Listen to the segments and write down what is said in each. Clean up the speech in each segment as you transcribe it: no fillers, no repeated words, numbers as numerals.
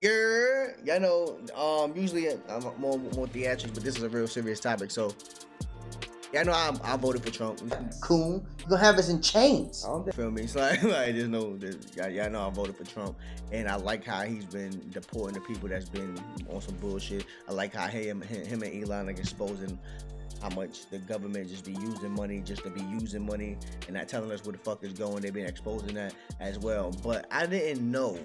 Yeah, I know. Usually I'm more theatrics, but this is a real serious topic. So, yeah, I know I voted for Trump. Coon, you gonna have us in chains. Feel me? So like there's no, yeah, I know I voted for Trump, and I like how he's been deporting the people that's been on some bullshit. I like how him and Elon are exposing how much the government just be using money just to be using money and not telling us where the fuck is going. They've been exposing that as well. But I didn't know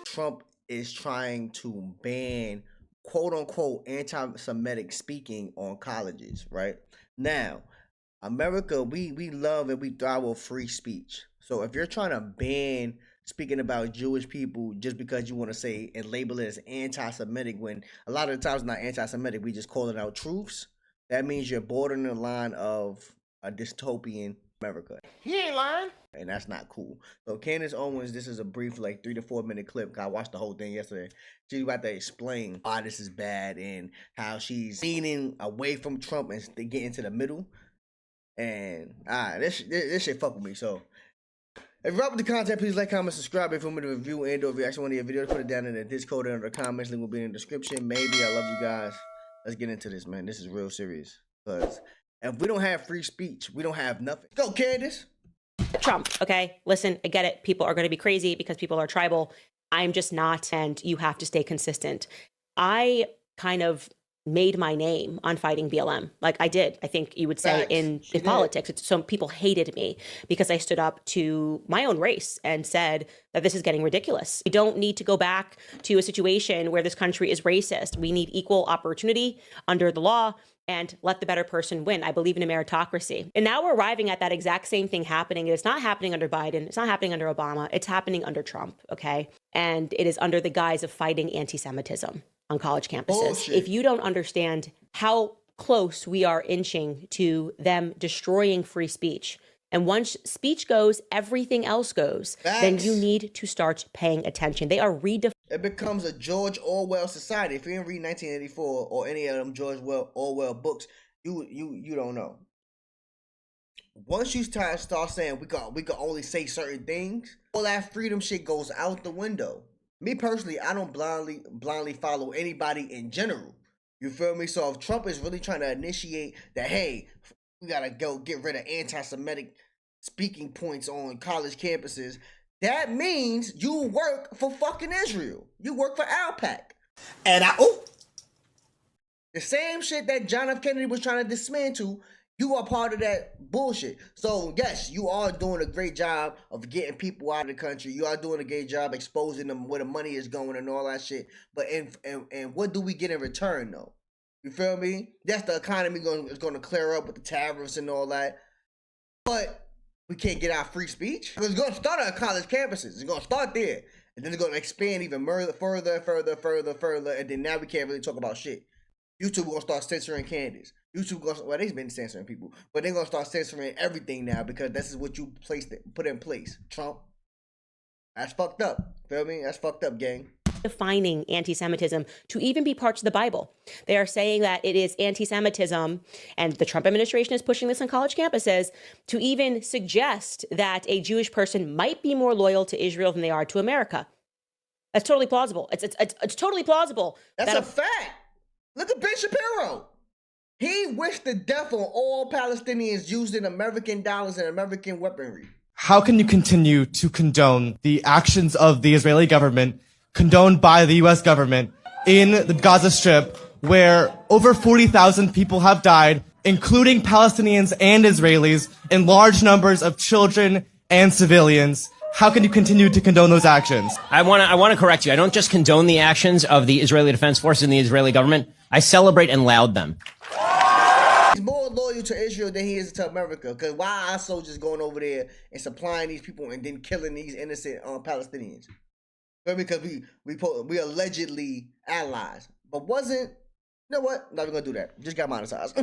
Trump is trying to ban quote unquote anti-Semitic speaking on colleges, right? Now, America, we love and we thrive on free speech. So if you're trying to ban speaking about Jewish people just because you want to say and label it as anti-Semitic, when a lot of the times it's not anti-Semitic, we just call it out truths. That means you're bordering the line of a dystopian America. He ain't lying. And that's not cool. So Candace Owens, this is a brief, like 3 to 4 minute clip. I watched the whole thing yesterday. She's about to explain why this is bad and how she's leaning away from Trump and to get into the middle. And this shit fuck with me. So if you're up with the content, please like, comment, subscribe. If you want me to review and or react to one of your videos, put it down in the Discord or in the comments. Link will be in the description. Maybe. I love you guys. Let's get into this, man. This is real serious. Because if we don't have free speech, we don't have nothing. Go, Candace. Trump, okay? Listen, I get it. People are going to be crazy because people are tribal. I'm just not, and you have to stay consistent. I kind of made my name on fighting BLM. Like I did, I think you would say in politics. So people hated me because I stood up to my own race and said that this is getting ridiculous. We don't need to go back to a situation where this country is racist. We need equal opportunity under the law and let the better person win. I believe in a meritocracy. And now we're arriving at that exact same thing happening. It's not happening under Biden. It's not happening under Obama. It's happening under Trump, okay? And it is under the guise of fighting anti-Semitism on college campuses. Bullshit. If you don't understand how close we are inching to them destroying free speech, and once speech goes, everything else goes, then you need to start paying attention. They are redefining. It becomes a George Orwell society. If you didn't read 1984 or any of them George Orwell books, you don't know. Once you start saying we can only say certain things, all that freedom shit goes out the window. Me personally, I don't blindly follow anybody in general. You feel me? So if Trump is really trying to initiate that, hey, we gotta go get rid of anti-Semitic speaking points on college campuses, that means you work for fucking Israel. You work for AIPAC. And the same shit that John F. Kennedy was trying to dismantle, you are part of that bullshit. So yes, you are doing a great job of getting people out of the country. You are doing a great job exposing them where the money is going and all that shit. But and what do we get in return though? You feel me? That's the economy is going to clear up with the tariffs and all that. But we can't get our free speech. It's going to start on college campuses. It's going to start there. And then it's going to expand even further. And then now we can't really talk about shit. YouTube going to start censoring Candace. Well, they've been censoring people. But they're going to start censoring everything now because this is what you put in place. Trump. That's fucked up. Feel me? That's fucked up, gang. Defining anti-Semitism to even be parts of the Bible. They are saying that it is anti-Semitism, and the Trump administration is pushing this on college campuses to even suggest that a Jewish person might be more loyal to Israel than they are to America. That's totally plausible. It's totally plausible. That's a fact. Look at Ben Shapiro. He wished the death on all Palestinians using American dollars and American weaponry. How can you continue to condone the actions of the Israeli government, condoned by the U.S. government, in the Gaza Strip, where over 40,000 people have died, including Palestinians and Israelis, and large numbers of children and civilians? How can you continue to condone those actions? I want to correct you. I don't just condone the actions of the Israeli Defense Forces and the Israeli government. I celebrate and laud them. He's more loyal to Israel than he is to America. Because why are our soldiers going over there and supplying these people and then killing these innocent Palestinians? Because we allegedly allies, but wasn't. You know what? Not even gonna do that. Just got monetized.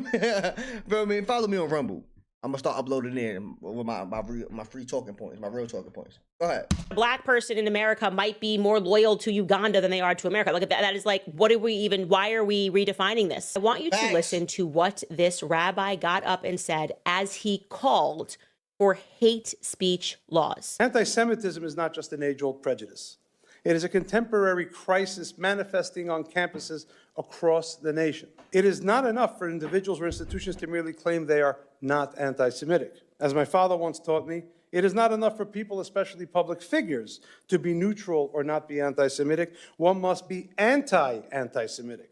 Feel me? Follow me on Rumble. I'm gonna start uploading in with my free talking points, my real talking points. Go ahead. A black person in America might be more loyal to Uganda than they are to America. Look at that. That is like, why are we redefining this? I want you to listen to what this rabbi got up and said as he called for hate speech laws. Anti-Semitism is not just an age-old prejudice. It is a contemporary crisis manifesting on campuses across the nation. It is not enough for individuals or institutions to merely claim they are not anti-Semitic. As my father once taught me, it is not enough for people, especially public figures, to be neutral or not be anti-Semitic. One must be anti-Semitic.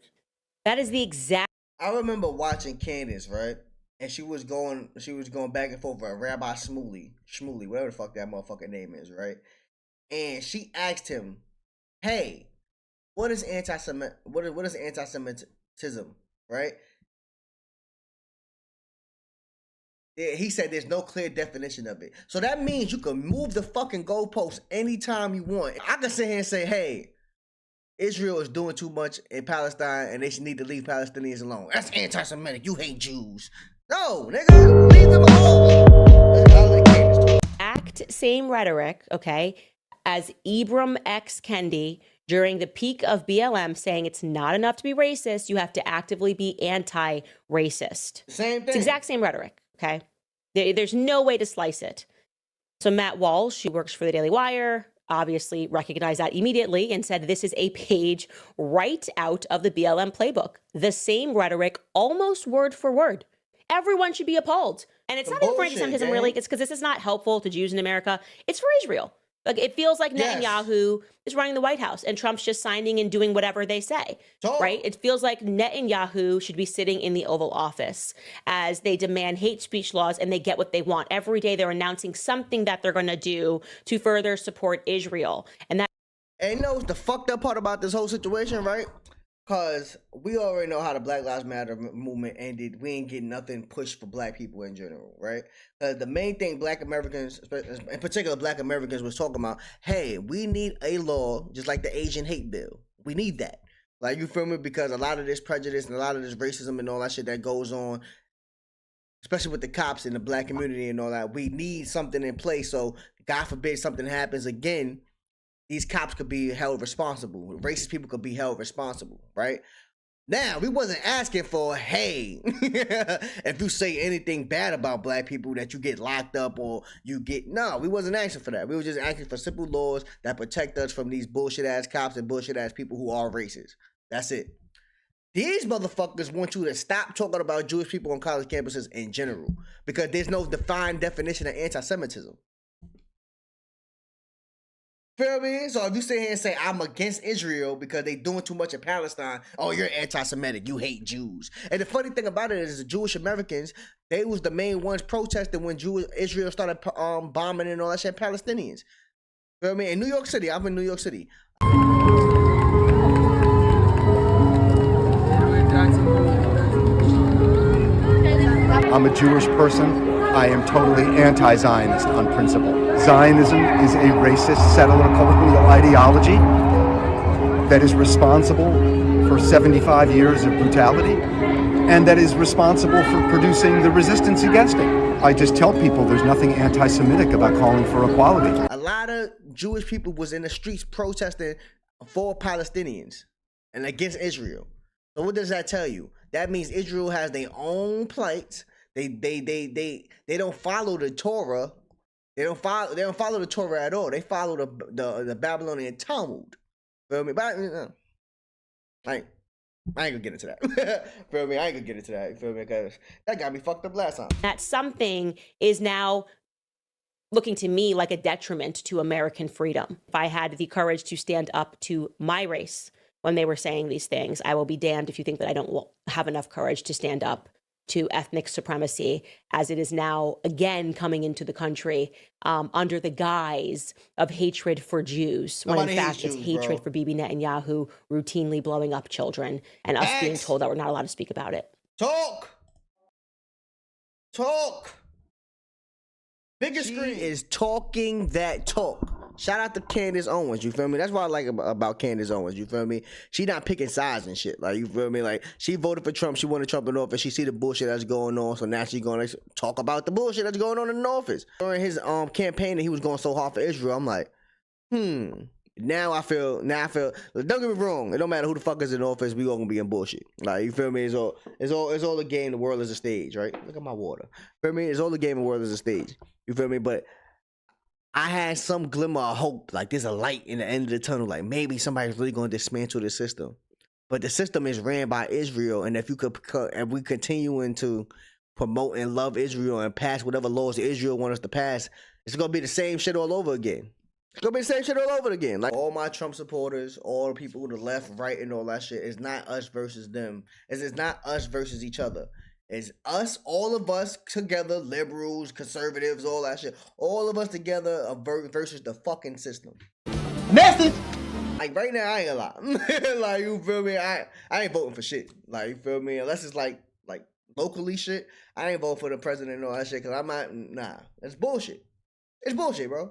That is the exact. I remember watching Candace, right? And she was going back and forth with Rabbi Shmuley, whatever the fuck that motherfucking name is, right? And she asked him, "Hey, what is what is anti-Semitism, right?" He said there's no clear definition of it. So that means you can move the fucking goalpost anytime you want. I can sit here and say, "Hey, Israel is doing too much in Palestine and they should need to leave Palestinians alone. That's anti-Semitic. You hate Jews." No, nigga, leave them alone. Same rhetoric, okay, as Ibram X. Kendi during the peak of BLM saying it's not enough to be racist, you have to actively be anti-racist. Same thing. It's the exact same rhetoric, okay? There's no way to slice it. So Matt Walsh, who works for the Daily Wire, obviously recognized that immediately and said this is a page right out of the BLM playbook. The same rhetoric, almost word for word. Everyone should be appalled. And it's not even for anti-Semitism, really. It's because this is not helpful to Jews in America. It's for Israel. Like, it feels like Netanyahu is running the White House and Trump's just signing and doing whatever they say, right? It feels like Netanyahu should be sitting in the Oval Office as they demand hate speech laws and they get what they want. Every day they're announcing something that they're going to do to further support Israel. And you know what's the fucked up part about this whole situation, right? Because we already know how the Black Lives Matter movement ended. We ain't getting nothing pushed for black people in general, right? The main thing black Americans, in particular black Americans, was talking about, hey, we need a law just like the Asian hate bill. We need that. Like, you feel me? Because a lot of this prejudice and a lot of this racism and all that shit that goes on, especially with the cops and the black community and all that, we need something in place so God forbid something happens again, these cops could be held responsible. Racist people could be held responsible, right? Now, we wasn't asking for, hey, if you say anything bad about black people that you get locked up or you get, no, we wasn't asking for that. We were just asking for simple laws that protect us from these bullshit-ass cops and bullshit-ass people who are racist. That's it. These motherfuckers want you to stop talking about Jewish people on college campuses in general because there's no defined definition of anti-Semitism. Feel me? So if you sit here and say, I'm against Israel because they doing too much in Palestine, oh, you're anti-Semitic, you hate Jews. And the funny thing about it is the Jewish Americans, they was the main ones protesting when Israel started bombing and all that shit, Palestinians. Feel me? In New York City, I'm in New York City. I'm a Jewish person. I am totally anti-Zionist on principle. Zionism is a racist settler colonial ideology that is responsible for 75 years of brutality and that is responsible for producing the resistance against it. I just tell people there's nothing anti-Semitic about calling for equality. A lot of Jewish people was in the streets protesting for Palestinians and against Israel. So what does that tell you? That means Israel has their own plights. They don't follow the Torah. They don't follow the Torah at all. They follow the Babylonian Talmud. Feel me? But I ain't gonna get into that. Feel me? I ain't gonna get into that. Feel me? Because that got me fucked up last time. that something is now looking to me like a detriment to American freedom. If I had the courage to stand up to my race when they were saying these things, I will be damned if you think that I don't have enough courage to stand up to ethnic supremacy as it is now again coming into the country under the guise of hatred for Jews, when in fact it's hatred for Bibi Netanyahu routinely blowing up children and us being told that we're not allowed to speak about it. Talk. Biggest screen is talking that talk. Shout out to Candace Owens, you feel me? That's what I like about Candace Owens, you feel me? She not picking sides and shit, like, you feel me? Like, she voted for Trump, she wanted Trump in office, she see the bullshit that's going on, so now she gonna talk about the bullshit that's going on in the office. During his campaign that he was going so hard for Israel, I'm like, Now I feel, don't get me wrong, it don't matter who the fuck is in office, we all gonna be in bullshit. Like, you feel me? It's all a game, the world is a stage, right? Look at my water. Feel me? It's all a game, the world is a stage. You feel me? But I had some glimmer of hope, like there's a light in the end of the tunnel, like maybe somebody's really going to dismantle the system. But the system is ran by Israel, and if we continuing to promote and love Israel and pass whatever laws Israel want us to pass, it's gonna be the same shit all over again. It's gonna be the same shit all over again. Like all my Trump supporters, all the people to the left, right, and all that shit. It's not us versus them. It's not us versus each other. It's us, all of us together, liberals, conservatives, all that shit. All of us together versus the fucking system. Message. Like right now, I ain't gonna lie. Like you feel me? I ain't voting for shit. Like you feel me? Unless it's like locally shit, I ain't voting for the president and all that shit. Cause I'm not. Nah, it's bullshit. It's bullshit, bro.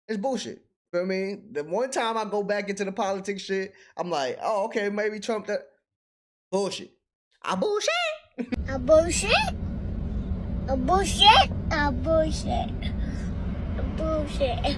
It's bullshit. Feel me? The one time I go back into the politics shit, I'm like, oh, okay, maybe Trump that bullshit. I bullshit. A bullshit. A bullshit. A bullshit. A bullshit.